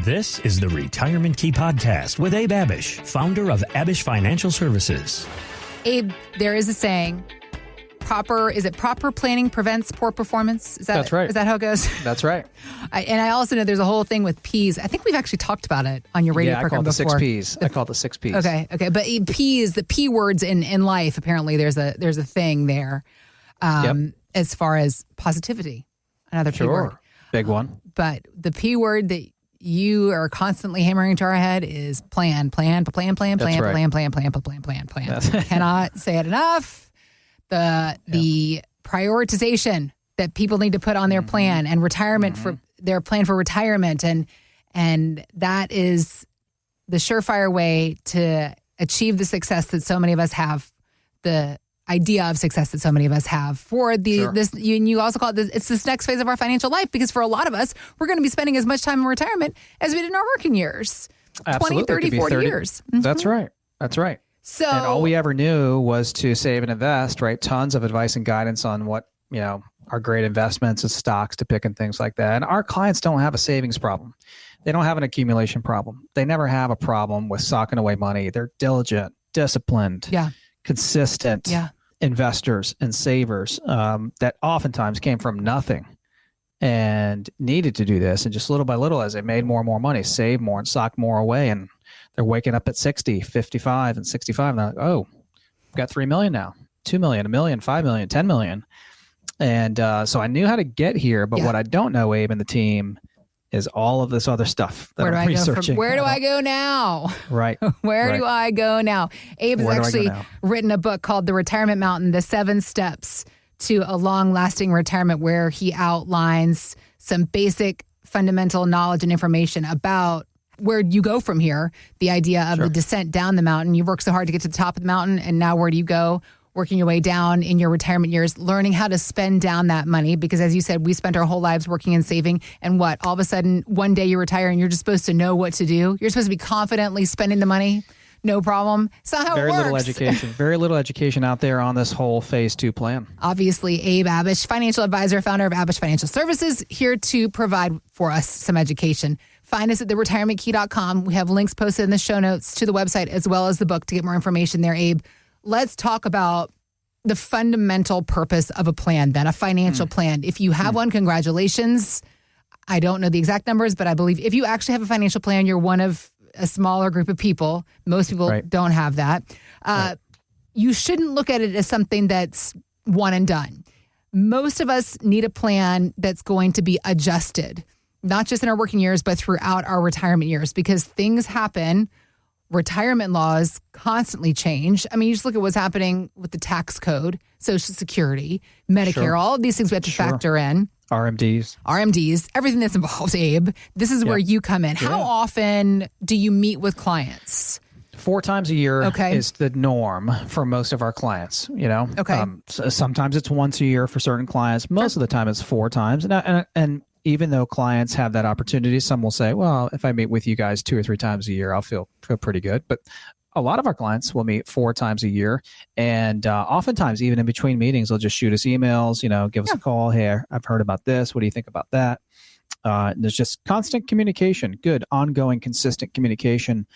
This is the Retirement Key Podcast with Abe Abich, founder of Abich Financial Services. Abe, there is a saying, proper planning prevents poor performance? That's right. Is that how it goes? That's right. I also know there's a whole thing with P's. I think we've actually talked about it on your radio program before. I call it the six P's. Okay. But P's, the P words in life, apparently there's a thing there as far as positivity. Another P word. Big one. But the P word that you are constantly hammering into our head is plan. Cannot say it enough. The prioritization that people need to put on their plan and retirement for their plan for retirement. And that is the surefire way to achieve the success that so many of us have, the idea of success that so many of us have for this. You also call it it's this next phase of our financial life, because for a lot of us, we're going to be spending as much time in retirement as we did in our working years. Absolutely. 20, 30, 40 years. Mm-hmm. That's right. So, and all we ever knew was to save and invest, right? Tons of advice and guidance on what, are great investments and stocks to pick and things like that. And our clients don't have a savings problem. They don't have an accumulation problem. They never have a problem with socking away money. They're diligent, disciplined, consistent investors and savers that oftentimes came from nothing and needed to do this. And just little by little, as they made more and more money, save more and sock more away. And they're waking up at 60, 55, and 65. And they're like, oh, I've got 3 million now, 2 million, 1 million, 5 million, 10 million. And so I knew how to get here. But what I don't know, Abe and the team, is all of this other stuff that I'm researching. Where do I go now? Right. Where do I go now? Abe has actually written a book called The Retirement Mountain, The 7 Steps to a Long-Lasting Retirement, where he outlines some basic fundamental knowledge and information about where you go from here, the idea of the descent down the mountain. You've worked so hard to get to the top of the mountain, and now where do you go? Working your way down in your retirement years, learning how to spend down that money. Because as you said, we spent our whole lives working and saving. And all of a sudden, one day you retire and you're just supposed to know what to do. You're supposed to be confidently spending the money. No problem. It's not how it works. Very little education out there on this whole phase 2 plan. Obviously, Abe Abich, financial advisor, founder of Abich Financial Services, here to provide for us some education. Find us at theretirementkey.com. We have links posted in the show notes to the website as well as the book to get more information there, Abe. Let's talk about the fundamental purpose of a plan, then, a financial plan. If you have one, congratulations. I don't know the exact numbers, but I believe if you actually have a financial plan, you're one of a smaller group of people. Most people don't have that. You shouldn't look at it as something that's one and done. Most of us need a plan that's going to be adjusted, not just in our working years, but throughout our retirement years, because things happen. Retirement laws constantly change. I mean, you just look at what's happening with the tax code, Social Security, Medicare, all of these things we have to factor in. RMDs, everything that's involved, Abe. This is where you come in. How often do you meet with clients? 4 times a year is the norm for most of our clients, sometimes it's once a year for certain clients. Most of the time it's 4 times. And even though clients have that opportunity, some will say, well, if I meet with you guys 2 or 3 times a year, I'll feel pretty good. But a lot of our clients will meet 4 times a year. And oftentimes, even in between meetings, they'll just shoot us emails, give us a call. Hey, I've heard about this. What do you think about that? There's just constant communication, good, ongoing, consistent communication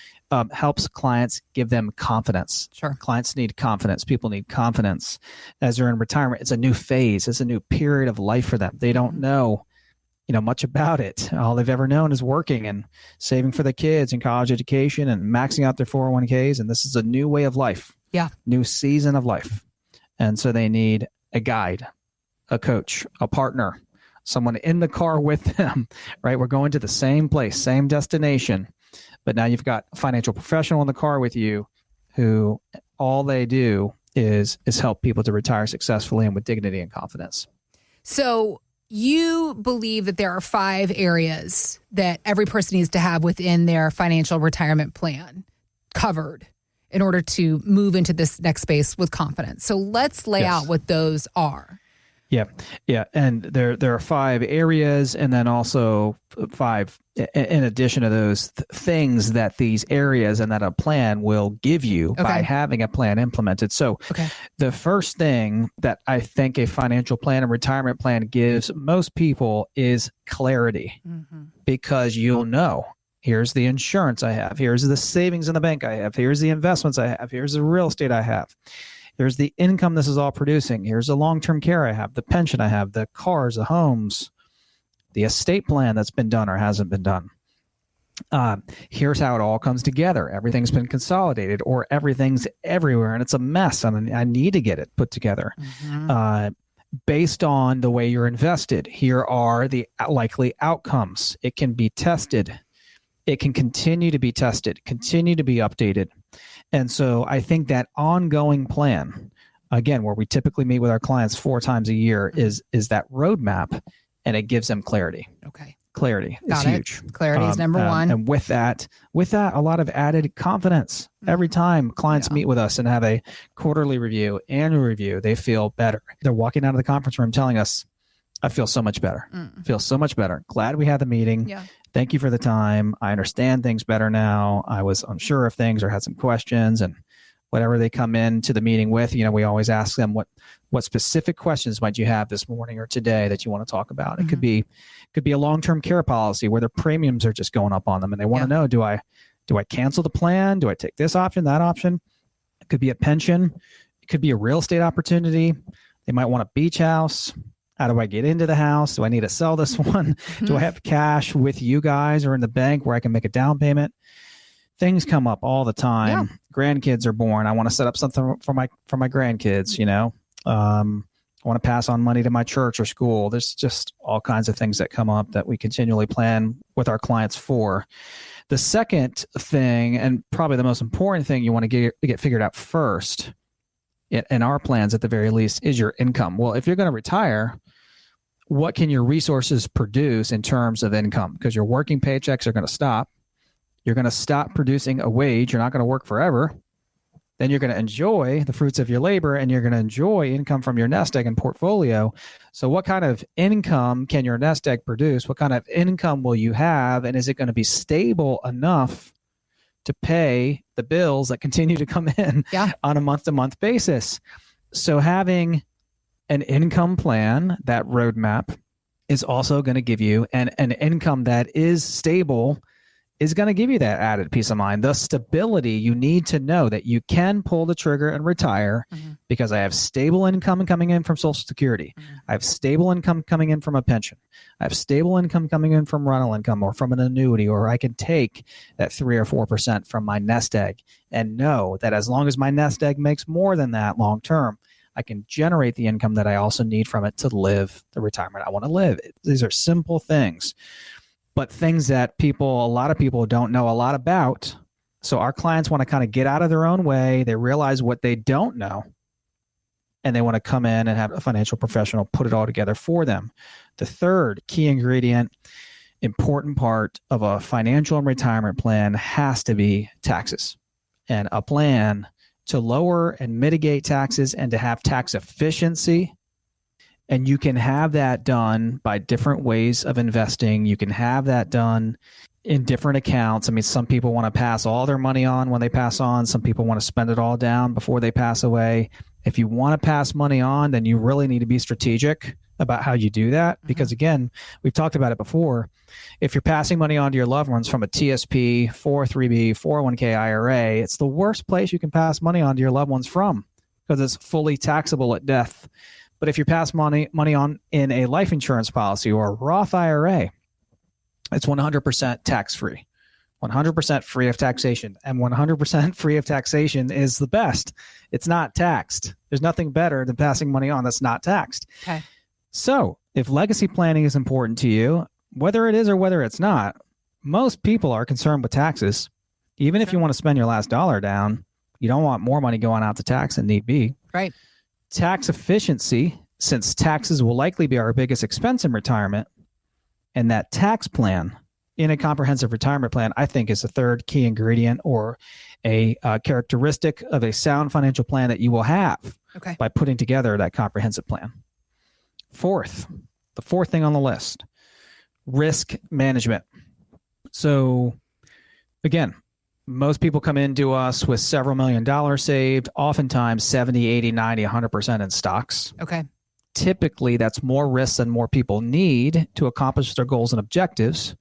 helps clients, give them confidence. Clients need confidence. People need confidence. As they're in retirement, it's a new phase. It's a new period of life for them. They don't know much about it. All they've ever known is working and saving for the kids and college education and maxing out their 401ks. And this is a new way of life. New season of life. And so they need a guide, a coach, a partner, someone in the car with them, right? We're going to the same place, same destination, but now you've got a financial professional in the car with you who all they do is help people to retire successfully and with dignity and confidence. So you believe that there are 5 areas that every person needs to have within their financial retirement plan covered in order to move into this next space with confidence. So let's lay out what those are. Yeah. And there are 5 areas, and then also 5 in addition to those things that these areas and that a plan will give you by having a plan implemented. So the first thing that I think a financial plan and retirement plan gives most people is clarity, because you'll know Here's the insurance I have. Here's the savings in the bank I have. Here's the investments I have. Here's the real estate I have. Here's the income this is all producing. Here's the long-term care I have, the pension I have, the cars, the homes, the estate plan that's been done or hasn't been done. Here's how it all comes together. Everything's been consolidated or everything's everywhere and it's a mess and I need to get it put together. Based on the way you're invested, here are the likely outcomes. It can be tested. It can continue to be tested, continue to be updated. And so I think that ongoing plan, again, where we typically meet with our clients 4 times a year, is that roadmap, and it gives them clarity. Okay. Clarity is huge. Clarity is number one. And with that, a lot of added confidence. Every time clients meet with us and have a quarterly review, annual review, they feel better. They're walking out of the conference room telling us, I feel so much better. Feel so much better. Glad we had the meeting. Yeah. Thank you for the time. I understand things better now. I was unsure of things or had some questions, and whatever they come into the meeting with, we always ask them what specific questions might you have this morning or today that you want to talk about. It could be a long-term care policy where their premiums are just going up on them and they want to know, do I cancel the plan? Do I take this option, that option? It could be a pension. It could be a real estate opportunity. They might want a beach house. How do I get into the house? Do I need to sell this one? Do I have cash with you guys or in the bank where I can make a down payment? Things come up all the time. Yeah. Grandkids are born. I want to set up something for my grandkids, I want to pass on money to my church or school. There's just all kinds of things that come up that we continually plan with our clients for. The second thing, and probably the most important thing you want to get figured out first, in our plans at the very least, is your income. Well, if you're going to retire, what can your resources produce in terms of income? Because your working paychecks are going to stop. You're going to stop producing a wage. You're not going to work forever. Then you're going to enjoy the fruits of your labor and you're going to enjoy income from your nest egg and portfolio. So what kind of income can your nest egg produce? What kind of income will you have? And is it going to be stable enough to pay the bills that continue to come in on a month-to-month basis? So having an income plan, that roadmap, is also going to give you an income that is stable, is going to give you that added peace of mind. The stability, you need to know that you can pull the trigger and retire because I have stable income coming in from Social Security. I have stable income coming in from a pension. I have stable income coming in from rental income or from an annuity, or I can take that 3 or 4% from my nest egg and know that as long as my nest egg makes more than that long term, I can generate the income that I also need from it to live the retirement I want to live. These are simple things, but things that a lot of people don't know a lot about. So our clients want to kind of get out of their own way. They realize what they don't know, and they want to come in and have a financial professional put it all together for them. The third key ingredient, important part of a financial and retirement plan has to be taxes, and a plan to lower and mitigate taxes and to have tax efficiency. And you can have that done by different ways of investing. You can have that done in different accounts. I mean, some people want to pass all their money on when they pass on. Some people want to spend it all down before they pass away. If you want to pass money on, then you really need to be strategic about how you do that. Because again, we've talked about it before. If you're passing money on to your loved ones from a TSP, 403b, 401k IRA, it's the worst place you can pass money on to your loved ones from because it's fully taxable at death. But if you pass money on in a life insurance policy or a Roth IRA, it's 100% tax-free, 100% free of taxation. And 100% free of taxation is the best. It's not taxed. There's nothing better than passing money on that's not taxed. Okay. So if legacy planning is important to you, whether it is or whether it's not, most people are concerned with taxes. Even if you want to spend your last dollar down, you don't want more money going out to tax than need be. Right. Tax efficiency, since taxes will likely be our biggest expense in retirement, and that tax plan in a comprehensive retirement plan, I think, is the third key ingredient or a characteristic of a sound financial plan that you will have by putting together that comprehensive plan. The fourth thing on the list, risk management. So again, most people come into us with several $1 million saved, oftentimes 70, 80, 90, 100% in stocks. Okay. Typically, that's more risk than more people need to accomplish their goals and objectives.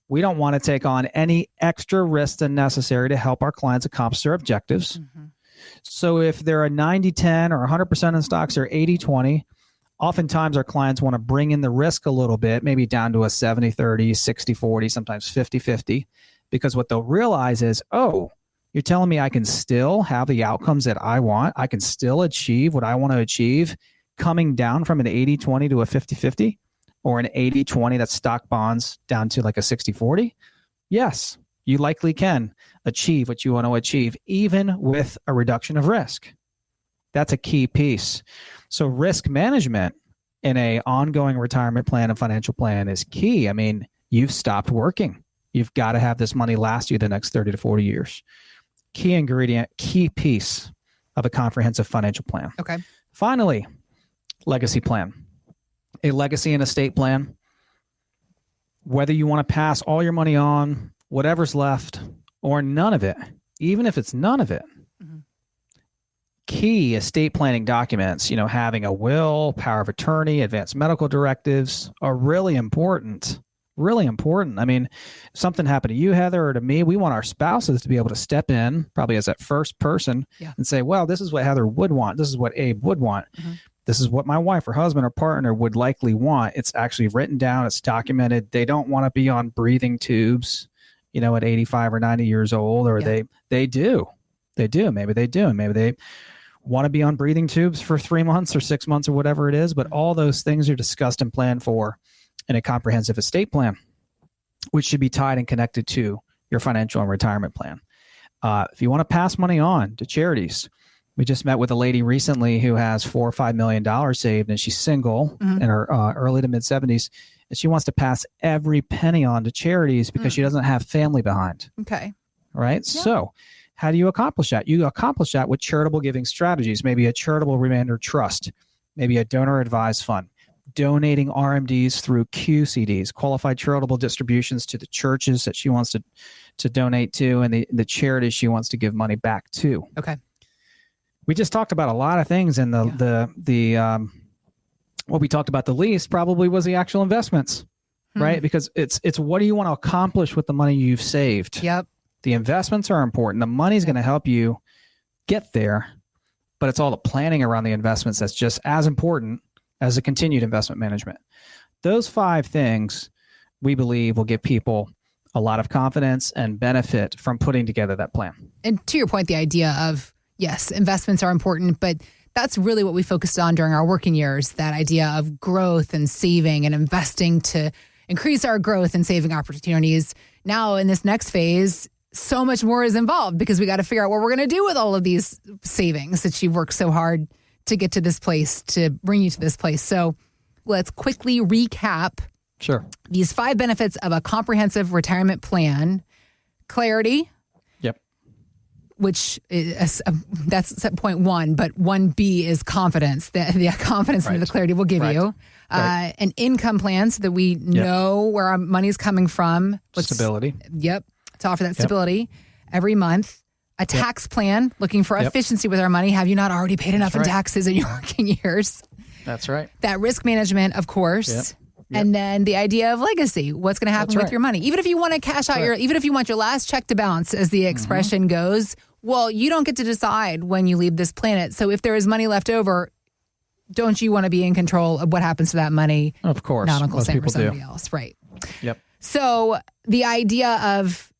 We don't want to take on any extra risk than necessary to help our clients accomplish their objectives. Mm-hmm. So if they're a 90-10 or 100% in stocks or 80-20, oftentimes our clients want to bring in the risk a little bit, maybe down to a 70-30, 60-40, sometimes 50-50, because what they'll realize is, oh, you're telling me I can still have the outcomes that I want. I can still achieve what I want to achieve coming down from an 80-20 to a 50-50 or an 80-20 that's stock bonds down to like a 60-40. Yes, you likely can achieve what you want to achieve, even with a reduction of risk. That's a key piece. So risk management in an ongoing retirement plan and financial plan is key. I mean, you've stopped working. You've got to have this money last you the next 30 to 40 years. Key ingredient, key piece of a comprehensive financial plan. Okay. Finally, legacy plan. A legacy and estate plan. Whether you want to pass all your money on, whatever's left, or none of it, even if it's none of it, key estate planning documents, having a will, power of attorney, advanced medical directives are really important. Really important. I mean, if something happened to you, Heather, or to me, we want our spouses to be able to step in, probably as that first person, and say, well, this is what Heather would want. This is what Abe would want. Mm-hmm. This is what my wife or husband or partner would likely want. It's actually written down. It's documented. They don't want to be on breathing tubes, at 85 or 90 years old, or they do. They do. Maybe they do. And maybe they want to be on breathing tubes for 3 months or 6 months or whatever it is. But all those things are discussed and planned for in a comprehensive estate plan, which should be tied and connected to your financial and retirement plan. If you want to pass money on to charities, we just met with a lady recently who has $4 or $5 million saved, and she's single in her early to mid 70s, and she wants to pass every penny on to charities because she doesn't have family behind. Okay. Right. Yeah. So how do you accomplish that? You accomplish that with charitable giving strategies, maybe a charitable remainder trust, maybe a donor advised fund, donating RMDs through QCDs, qualified charitable distributions to the churches that she wants to donate to, and the charities she wants to give money back to. Okay. We just talked about a lot of things, and what we talked about the least probably was the actual investments, right? Because it's what do you want to accomplish with the money you've saved? Yep. The investments are important. The money's going to help you get there, but it's all the planning around the investments that's just as important as the continued investment management. Those 5 things we believe will give people a lot of confidence and benefit from putting together that plan. And to your point, the idea of, yes, investments are important, but that's really what we focused on during our working years, that idea of growth and saving and investing to increase our growth and saving opportunities. Now, in this next phase, so much more is involved because we got to figure out what we're going to do with all of these savings that you've worked so hard to get to this place, to bring you to this place. So let's quickly recap these 5 benefits of a comprehensive retirement plan. Clarity. Which is that's point 1, but 1B is confidence. The confidence and the clarity will give you. An income plan so that we know where our money is coming from. Stability. Yep. To offer that stability every month. A tax plan, looking for efficiency with our money. Have you not already paid enough in taxes in your working years? That's right. That risk management, of course. And then the idea of legacy. What's going to happen with your money? Even if you want to cash out even if you want your last check to bounce, as the expression goes, well, you don't get to decide when you leave this planet. So if there is money left over, don't you want to be in control of what happens to that money? Of course. Not Uncle Sam or somebody else. Right. Yep. So the idea of,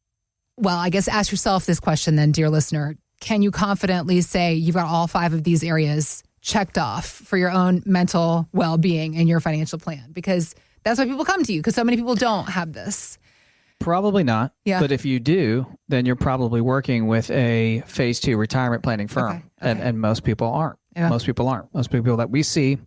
well, I guess ask yourself this question then, dear listener. Can you confidently say you've got all 5 of these areas checked off for your own mental well-being and your financial plan? Because that's why people come to you, because so many people don't have this. Probably not. Yeah. But if you do, then you're probably working with a phase 2 retirement planning firm. Okay. And most people aren't. Yeah. Most people aren't. Most people that we see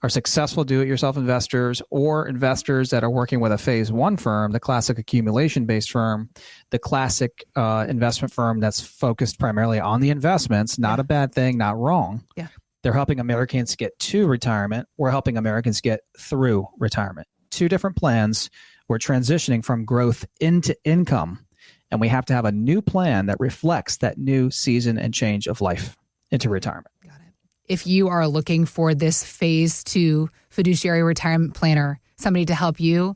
are successful do-it-yourself investors or investors that are working with a phase 1 firm, the classic accumulation-based firm, the classic investment firm that's focused primarily on the investments. Not a bad thing, not wrong. Yeah. They're helping Americans get to retirement. We're helping Americans get through retirement. 2 different plans. We're transitioning from growth into income, and we have to have a new plan that reflects that new season and change of life into retirement. Got it. If you are looking for this phase 2 fiduciary retirement planner, somebody to help you,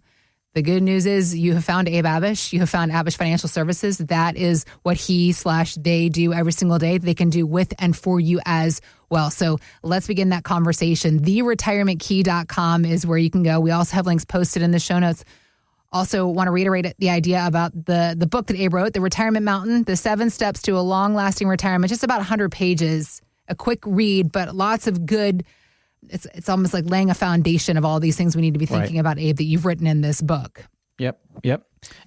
The good news is you have found Abe Abich. You have found Abich Financial Services. That is what he/they do every single day. They can do with and for you as well. So let's begin that conversation. TheRetirementKey.com is where you can go. We also have links posted in the show notes. Also want to reiterate the idea about the book that Abe wrote, The Retirement Mountain, The 7 Steps to a Long-Lasting Retirement, just about 100 pages, a quick read, but lots of good. It's almost like laying a foundation of all these things we need to be thinking about, Abe, that you've written in this book. Yep. Yeah,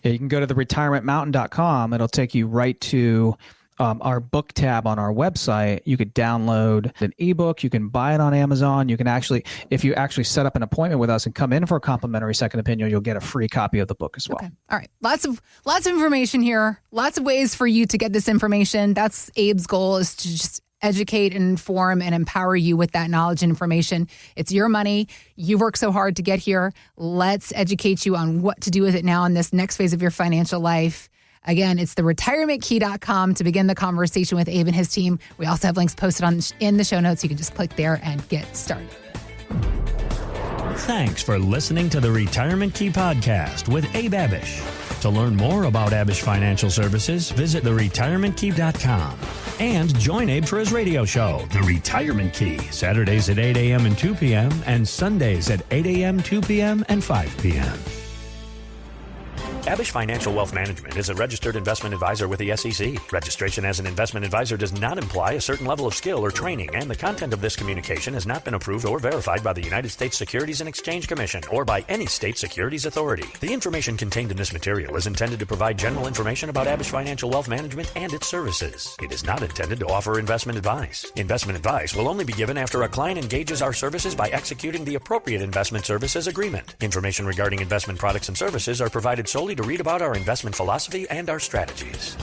you can go to theretirementmountain.com. It'll take you right to our book tab on our website. You could download an ebook. You can buy it on Amazon. You can actually, if you actually set up an appointment with us and come in for a complimentary second opinion, you'll get a free copy of the book as well. Okay. All right. Lots of information here. Lots of ways for you to get this information. That's Abe's goal, is to just educate and inform and empower you with that knowledge and information. It's your money. You worked so hard to get here. Let's educate you on what to do with it now in this next phase of your financial life. Again, it's theretirementkey.com to begin the conversation with Abe and his team. We also have links posted in the show notes. You can just click there and get started. Thanks for listening to the Retirement Key Podcast with Abe Abich. To learn more about Abich Financial Services, visit theretirementkey.com. And join Abe for his radio show, The Retirement Key, Saturdays at 8 a.m. and 2 p.m. and Sundays at 8 a.m., 2 p.m., and 5 p.m. Abish Financial Wealth Management is a registered investment advisor with the SEC. Registration as an investment advisor does not imply a certain level of skill or training, and the content of this communication has not been approved or verified by the United States Securities and Exchange Commission or by any state securities authority. The information contained in this material is intended to provide general information about Abish Financial Wealth Management and its services. It is not intended to offer investment advice. Investment advice will only be given after a client engages our services by executing the appropriate investment services agreement. Information regarding investment products and services are provided solely to read about our investment philosophy and our strategies.